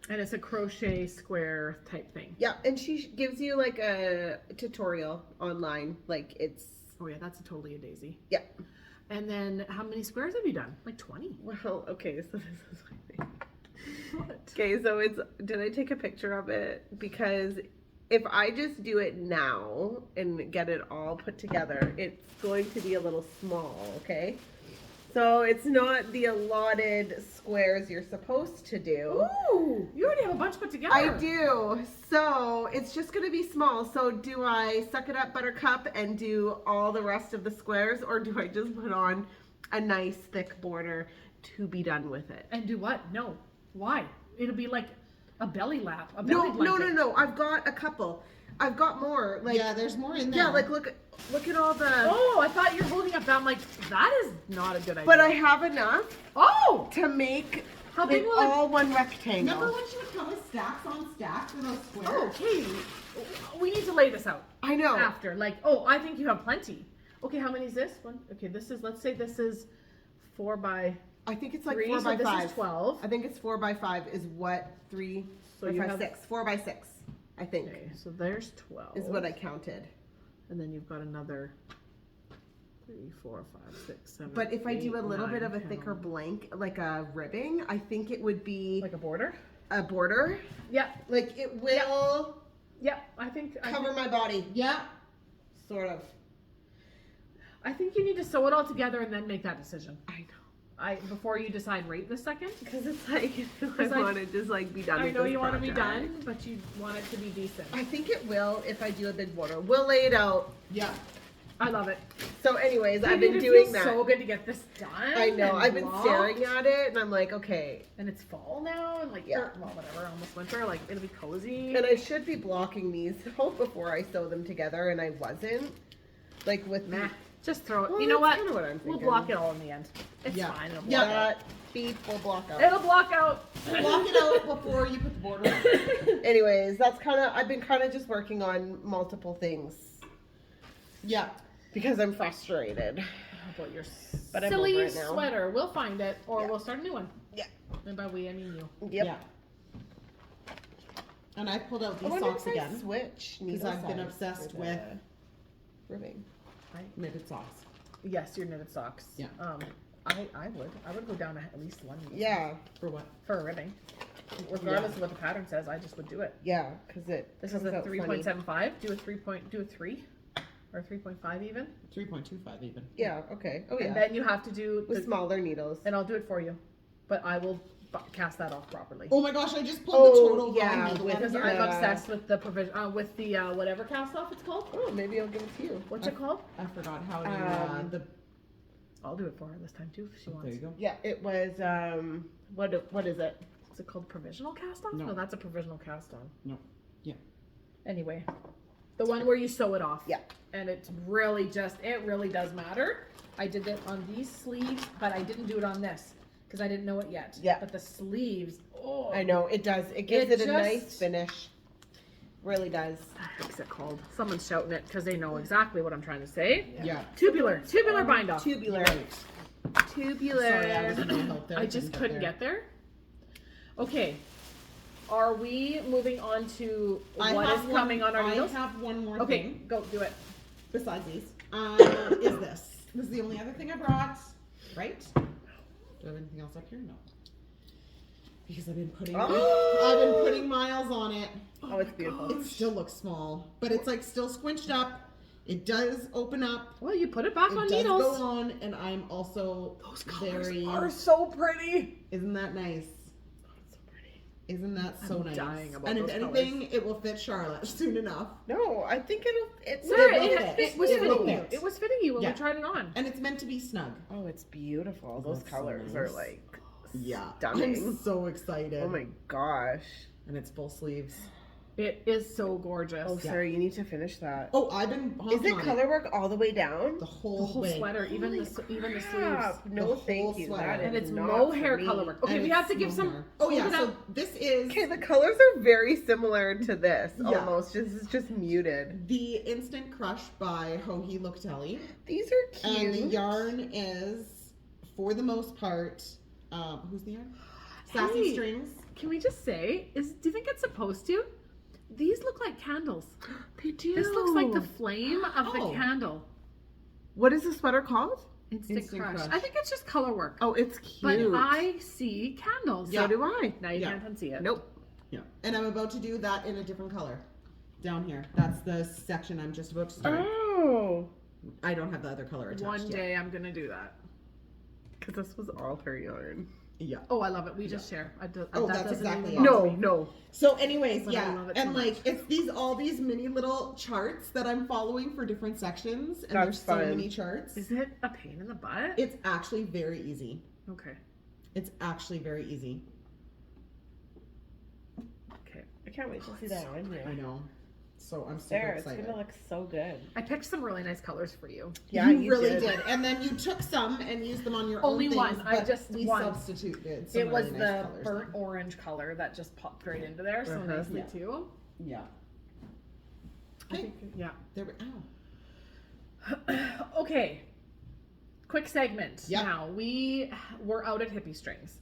And it's a crochet square type thing. Yeah, and she gives you like a tutorial online. Like it's Oh yeah, that's totally a daisy. yeah. And then how many squares have you done? Like 20. Well, okay, so this is my thing. What? Okay, so it's did I take a picture of it? Because if I just do it now and get it all put together, it's going to be a little small, okay? So it's not the allotted squares you're supposed to do. Ooh, you already have a bunch put together. I do. So it's just going to be small. So do I suck it up, buttercup, and do all the rest of the squares? Or do I just put on a nice thick border to be done with it? And do what? No. Why? It'll be like a belly lap. A No, belly blanket. no. I've got a couple. I've got more. Like Yeah, there's more in there. yeah, like look at all the. Oh, I thought you were holding up that. I'm like, that is not a good idea. But I have enough Oh! to make How big it will it? all one rectangle. Remember when she would come with stacks on stacks in those squares? Oh, Katie. We need to lay this out I know. after. Like, oh, I think you have plenty. Okay, how many is this one? Okay, this is, let's say this is 4 by I think it's like 3, 4 so by this 5. is 12. I think it's 4 by 5 is what 3, So 4, you 5, have- 6. 4 by 6. I think Okay, so there's 12. is what I counted. And then you've got another 3, 4, 5, 6, 7. But if I do a 8, little bit 9, of a 10, thicker blank, like a ribbing, I think it would be like a border? a border. Yeah, Like it will yeah. I think cover my body, Yeah. sort of. I think you need to sew it all together and then make that decision. I know. Before you decide right this second. Because it's like, I Because I- want to just like be done I with know this you want to be project. done, but you want it to be decent. I think it will if I do a big border. We'll lay it out. Yeah. I love it. So anyways, I've Dude, been it doing feels that. so good to get this done. I know. and I've been blocked. staring at it and I'm like, okay. And it's fall now, and like, Yeah. well, whatever, almost winter. Like, it'll be cozy. And I should be blocking these out before I sew them together, and I wasn't. Like with Nah, the, just throw it. Well, you know that's what? kinda what I'm We'll thinking. block it all in the end. It's Yeah. fine. It'll block Yeah. that beep will block out. It'll block out. Block it out before you put the border on. Anyways, that's kind of, I've been kind of just working on multiple things Yeah. because I'm frustrated. How about your But I'm silly over it now. sweater? We'll find it, or Yeah. we'll start a new one. Yeah. And by we, I mean you. Yep. Yeah. And I pulled out I these wonder socks if I again. switch Because needle I've been size obsessed for with the ribbing. knitted socks. Yes, your knitted socks. Yeah. I would go down at least one needle Yeah, For what? for a ribbing. Regardless of what the pattern says, I just would do it. yeah, because it This is comes a out funny. 3.75. Do a 3 or 3.5 even. 3.25 even. Yeah, okay. Oh yeah, And then you have to do with the, smaller needles. and I'll do it for you, but I will cast that off properly. Oh my gosh, I just pulled the total yeah, wrong needle with out of Because here. I'm obsessed with the provision, with the whatever cast off it's called. Oh, maybe I'll give it to you. What's it called? I forgot how to the I'll do it for her this time too if she there wants. you go. Yeah, it was what is it? Is it called provisional cast off? No. No, that's a provisional cast on. No. Yeah. Anyway, the one where you sew it off. Yeah. And it's really it really does matter. I did it on these sleeves, but I didn't do it on this because I didn't know it yet. Yeah. But the sleeves, oh. I know it does. It gives It it a nice just- finish. Really does. What's it called? Someone's shouting it because they know exactly what I'm trying to say. Yeah. Tubular bind off. Tubular. Right. Tubular. Sorry, I wasn't able to help there. I just couldn't get there. Okay. Are we moving on to what is coming on our needles? I have one more Okay, thing go do it. besides these. Is this. This is the only other thing I brought. Right? Do I have anything else up here? No. Because I've been putting miles on it. Oh, it's beautiful. It still looks small, but it's like still squinched up. It does open up. Well, you put it back It on does needles. go on, and I'm also Those colors very. are so pretty. Isn't that nice? So pretty. Isn't that so I'm nice? dying about and if those anything, it will fit Charlotte soon enough. No, I think it's Sarah, will it fit. was It will fitting you. fit. It was fitting you when Yeah. we tried it on. And it's meant to be snug. Oh, it's beautiful. Those That's so colors nice. are like Yeah. stunning. I'm so excited. Oh my gosh. And it's full sleeves. It is so gorgeous. Oh, sorry, you need to finish that. Oh, I've been Is honking it on color work all the way down? the whole, The whole way. sweater, even the Holy sleeves. crap. No, The thank whole you. sweater. That is And it's not mohair for me. color work. Okay, And we have it's to give some. mohair. Oh yeah, hold it so up. this is Okay, the colors are very similar to this, Yeah. almost. This is just muted. the Instant Crush by Joji Locatelli. These are cute. And the yarn is, for the most part, who's the yarn? Sassy Hey. Strings. Can we just say, do you think it's supposed to? These look like candles. They do. This looks like the flame of Oh. the candle. What is the sweater called? Instant, Instant crush. Crush. I think it's just color work. Oh, it's But cute. I see candles. So do I. Now you Yeah. can't unsee it. Nope. Yeah. And I'm about to do that in a different color. Down here. That's the section I'm just about to start. Oh. I don't have the other color attached One yet. day I'm gonna do that. Because this was all her yarn. Yeah. Oh, I love it. We just share. Oh, that that's doesn't exactly even it. bother No, me. no. So anyways, But I yeah. love it And so like it's all these mini little charts that I'm following for different sections. And That's there's so fun. many charts. Is it a pain in the butt? It's actually very easy. Okay. It's actually very easy. Okay. I can't wait to see that on I you. know. So I'm super There, it's excited. gonna look so good. I picked some really nice colors for you. Yeah, you really did. And then you took some and used them on your Only own one. things, I but just we one. substituted some It was really the nice colors. burnt orange color that just popped right into there so Uh-huh. nicely Yeah. too. Yeah. I Okay. think, yeah. There we ow. Okay. Quick segment. Yep. Now we're out at Hippie Strings,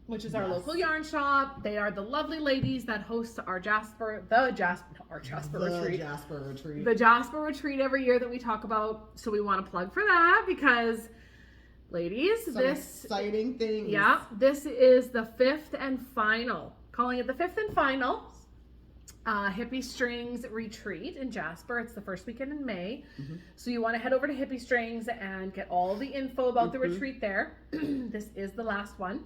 which is our Yes. local yarn shop. They are the lovely ladies that host our Jasper retreat. Jasper retreat. The Jasper retreat every year that we talk about. So we want to plug for that because, ladies, Some this exciting things. this is the fifth and final. Calling it the fifth and final Hippie Strings retreat in Jasper. It's the first weekend in May. Mhm. So you want to head over to Hippie Strings and get all the info about the retreat there. This is the last one.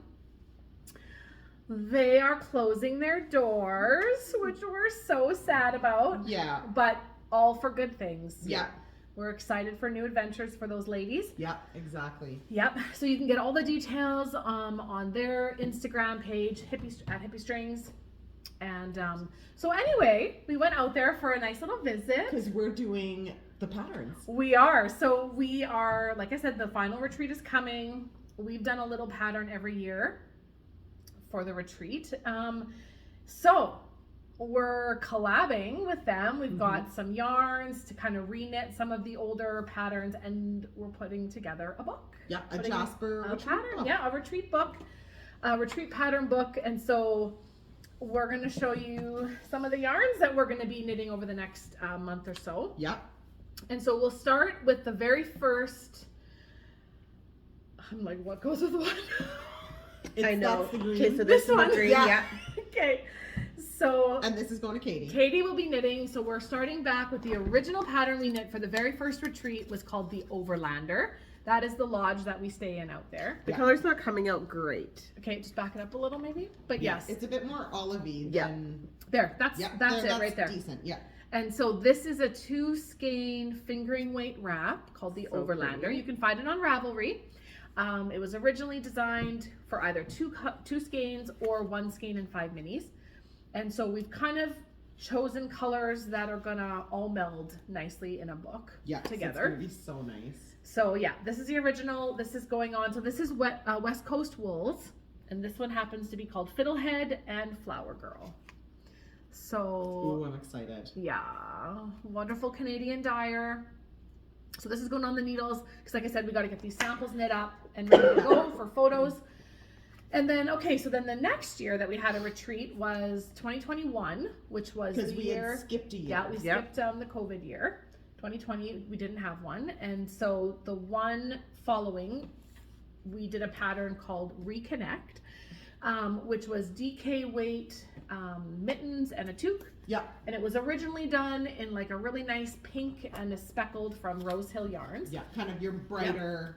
They are closing their doors, which we're so sad about, Yeah. but all for good things. Yeah. We're excited for new adventures for those ladies. Yeah. Exactly. Yep. So you can get all the details on their Instagram page, Hippie Strings. And so anyway, we went out there for a nice little visit. Because we're doing the patterns. We are. So we are, like I said, the final retreat is coming. We've done a little pattern every year for the retreat. So we're collabing with them. We've got some yarns to kind of re-knit some of the older patterns, and we're putting together a book. Yeah. A Putting Jasper a retreat pattern. book. Yeah, a retreat book, a retreat pattern book. And so we're going to show you some of the yarns that we're going to be knitting over the next month or so. Yeah. And so we'll start with the very first. I'm like, what goes with what? It's, I know. That's the green. Okay, so This this is one? the green. Yeah. Yeah. Okay. So And this is going to Katie. Katie will be knitting. So we're starting back with the original pattern we knit for the very first retreat was called the Overlander. That is the lodge that we stay in out there. The Yeah. color's not coming out great. Okay, just back it up a little maybe. But yes, It's a bit more olivey Yeah. than. there. That's Yeah. that's it right there. Decent. Yeah. And so this is a 2 skein fingering weight wrap called the So Overlander. pretty. You can find it on Ravelry. It was originally designed for either two skeins or 1 skein and 5 minis. And so we've kind of chosen colors that are gonna all meld nicely in a book Yeah. so together. it's gonna be so nice. So yeah, this is the original. This is going on. So this is West Coast Wools, and this one happens to be called Fiddlehead and Flower Girl. So Ooh, I'm excited. yeah, wonderful Canadian dyer. So this is going on the needles because, like I said, we got to get these samples knit up and ready to go for photos. And then, okay, so then the next year that we had a retreat was 2021, which was Because the we year. had skipped a year. Yeah, we Yep. skipped the COVID year. 2020, we didn't have one. And so the one following, we did a pattern called Reconnect, which was DK weight mittens and a toque. Yeah. And it was originally done in like a really nice pink and a speckled from Rose Hill Yarns. Yeah. Kind of your brighter.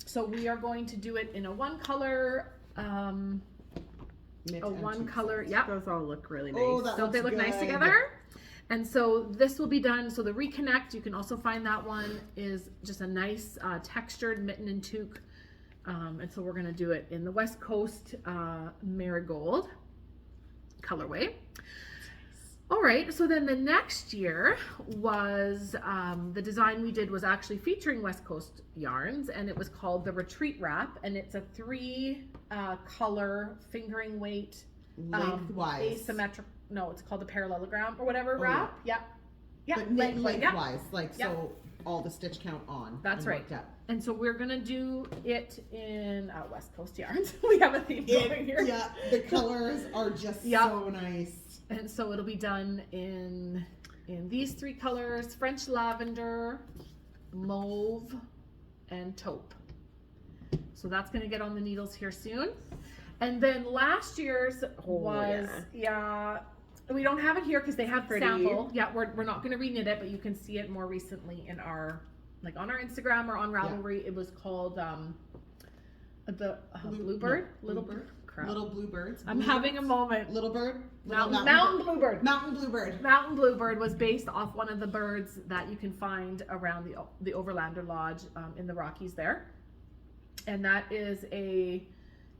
So we are going to do it in a one color, knit a and one toque color, sets. yeah. Those all look really nice. Oh, that Don't they looks look nice good. together? And so this will be done. So the Reconnect, you can also find that one is just a nice textured mitten and toque. And so we're going to do it in the West Coast Marigold colorway. All right, so then the next year was the design we did was actually featuring West Coast yarns, and it was called the Retreat Wrap, and it's a 3 color fingering weight Lengthwise. asymmetric. No, it's called the parallelogram or whatever wrap. Yeah, But lengthwise, like so all the stitch count on. That's and right. worked out. And so we're gonna do it in West Coast yarns. We have a theme going here. Yeah, the colors are just so nice. And so it'll be done in these 3 colors: French lavender, mauve, and taupe. So that's gonna get on the needles here soon. And then last year's was we don't have it here because they have sample. Yeah, we're not gonna reknit it, but you can see it more recently in our on our Instagram or on Ravelry. It was called the Bluebird. Little bluebirds. I'm having a moment. Little bird. Mountain bluebird. Mountain bluebird. Mountain bluebird was based off one of the birds that you can find around the Overlander Lodge in the Rockies there, and that is a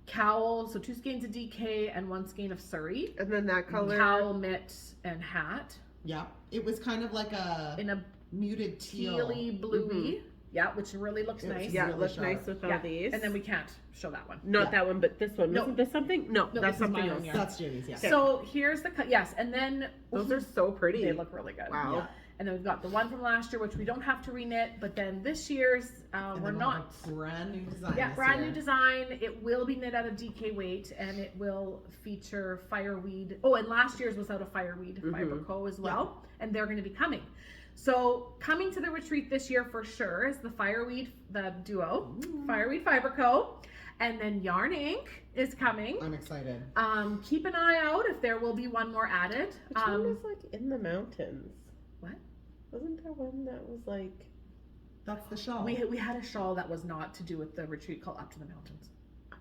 cowl. So 2 skeins of DK and 1 skein of Surrey. And then that color. Cowl, mitt, and hat. Yeah, it was kind of like in a muted tealy bluey. Yeah, which really looks nice. Yeah, really it looks sharp. nice with all these. And then we can't show that one. Not that one, but this one. No. Wasn't this something? No, No, that's this is something my else. own yarn. That's Jamie's. Yeah. So here's the yes, and then Those are so pretty. they look really good. Wow. Yeah. And then we've got the one from last year, which we don't have to reknit, but then this year's And we're then we'll not. have a brand new design. Yeah, this brand year. new design. It will be knit out of DK weight, and it will feature fireweed. Oh, and last year's was out of fireweed Fiber Co. as well, and they're going to be coming. So coming to the retreat this year for sure is the fireweed, the duo, Fireweed Fiber Co. And then Yarn Inc. is coming. I'm excited. Keep an eye out if there will be one more added. Which one was like in the mountains? What? Wasn't there one that was like? That's the shawl. We had a shawl that was not to do with the retreat called Up to the Mountains.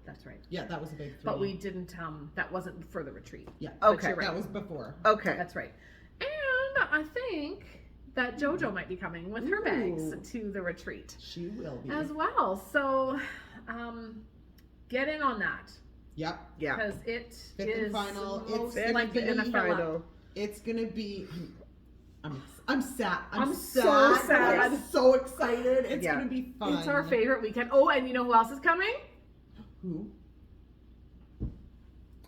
That's right. Yeah, that was a big 3. But we didn't, that wasn't for the retreat. Yeah. Okay. you're right. That was before. Okay. That's right. And I think that JoJo might be coming with her bags to the retreat She will be. as well. So get in on that. Yep. Yeah. Because it Fifth is and final. most It's likely gonna going to be fill up. Final. It's gonna be. I'm sad. I'm so sad. I'm so excited. It's Yeah. gonna be fun. It's our favorite weekend. Oh, and you know who else is coming? Who?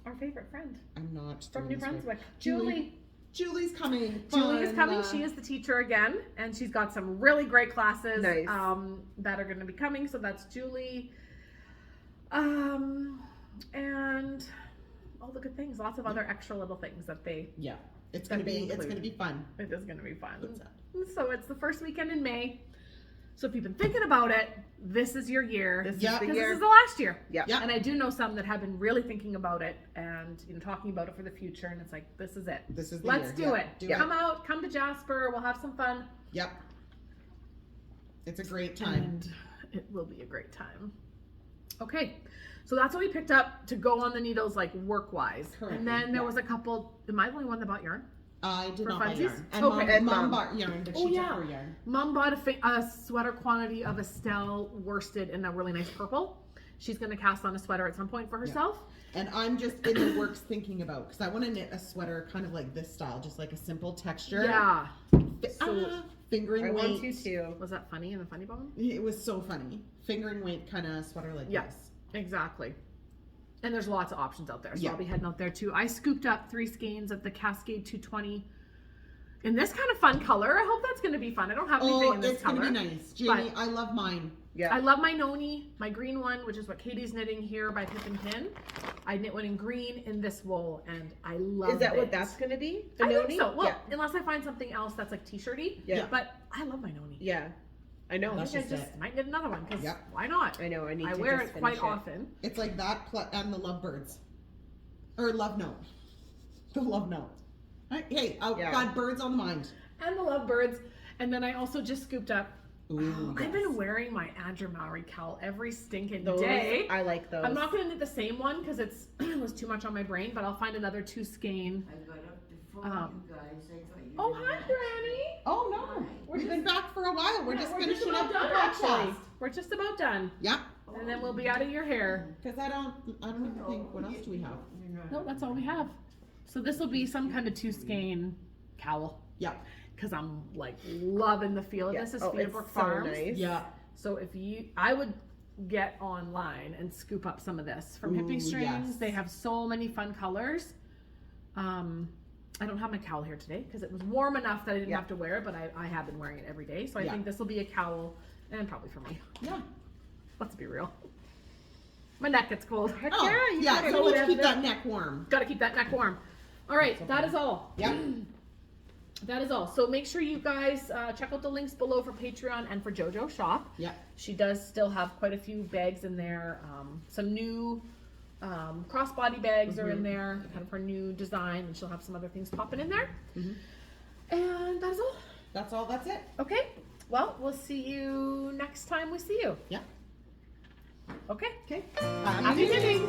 Our favorite friend I'm not. from doing New this right. Brunswick, Julie. Julie. Julie's coming. Julie is Fun. coming. She is the teacher again, and she's got some really great classes Nice. that are going to be coming. So that's Julie, and all the good things. Lots of other extra little things that they. Yeah. It's That'd gonna be be. It's included. gonna be fun. It is going to be fun. What's that? So it's the first weekend in May. So if you've been thinking about it, this is your year. This is Yeah. the Because year. this is the last year. Yeah. Yeah. And I do know some that have been really thinking about it and talking about it for the future. And it's like, this is it. This is the Let's year. do Yeah. it. Do Come out. Come to Jasper. We'll have some fun. Yep. It's a great time. And it will be a great time. Okay. So that's what we picked up to go on the needles, like work-wise. Currently, And then there yeah. was a couple. Am I the only one that bought yarn? I did For not buy funsies? yarn. And Okay. And mom Mom. bought yarn, but she Oh, took yeah. her yarn. Mom bought a sweater quantity of Estelle worsted in a really nice purple. She's going to cast on a sweater at some point for herself. And I'm just in the works thinking about, because I want to knit a sweater kind of like this style, just like a simple texture. Yeah. Fingering I want weight. you to. Was that funny in the funny bone? It was so funny. Fingering weight kind of sweater like Yeah. this. Exactly. And there's lots of options out there. So Yeah. I'll be heading out there too. I scooped up 3 skeins of the Cascade 220 in this kind of fun color. I hope that's going to be fun. I don't have anything Oh, in this it's color. going to be nice. Jamie, I love mine. Yeah. I love my noni, my green one, which is what Katie's knitting here by Pip and Pin. I knit one in green in this wool, and I love it. Is that what that's gonna be? The I noni? think so. Well, Yeah. unless I find something else that's like t-shirty. Yeah. But I love my noni. Yeah. I know. I That's think I just just it. might knit another one because Yep. why not? I know. I need I to wear just it quite finish it. often. It's like that and the lovebirds. Or love note. The love note. Hey, I've Yeah. got birds on the mind. And the lovebirds. And then I also just scooped up. Ooh, I've been wearing my Andrew Mowry cowl every stinking Those, day. I like those. I'm not going to knit the same one because it was too much on my brain, but I'll find another 2 skein. I got up before Um, you guys. I thought you Oh, were hi, gonna- Granny. Oh no, we've been back for a while. We're just finishing about up the done, podcast. actually. We're just about done. Yeah, And then we'll be out of your hair. because I don't even think. What else do we have? You're not- No, that's all we have. So this will be some kind of 2 skein cowl Yeah. because I'm like loving the feel of Yeah. this. Is Oh, it's Feederbrook so Farms. nice. Yeah. So I would get online and scoop up some of this from Ooh, Hippie Strings. yes. They have so many fun colors. I don't have my cowl here today because it was warm enough that I didn't Yeah. have to wear it, but I have been wearing it every day. So I Yeah. think this will be a cowl and probably for me. Yeah. Let's be real. My neck gets cold. Heck Oh, yeah, you yeah. gotta So go let's keep with that neck warm. Got to keep that neck warm. All right, that is all. Yeah. That is all. So make sure you guys check out the links below for Patreon and for JoJo Shop. Yeah. She does still have quite a few bags in there. Some new crossbody bags are in there, kind of her new design, and she'll have some other things popping in there. And that's all. That's all. That's it. Okay. Well, we'll see you next time we see you. Yeah. Okay. Okay. Happy knitting.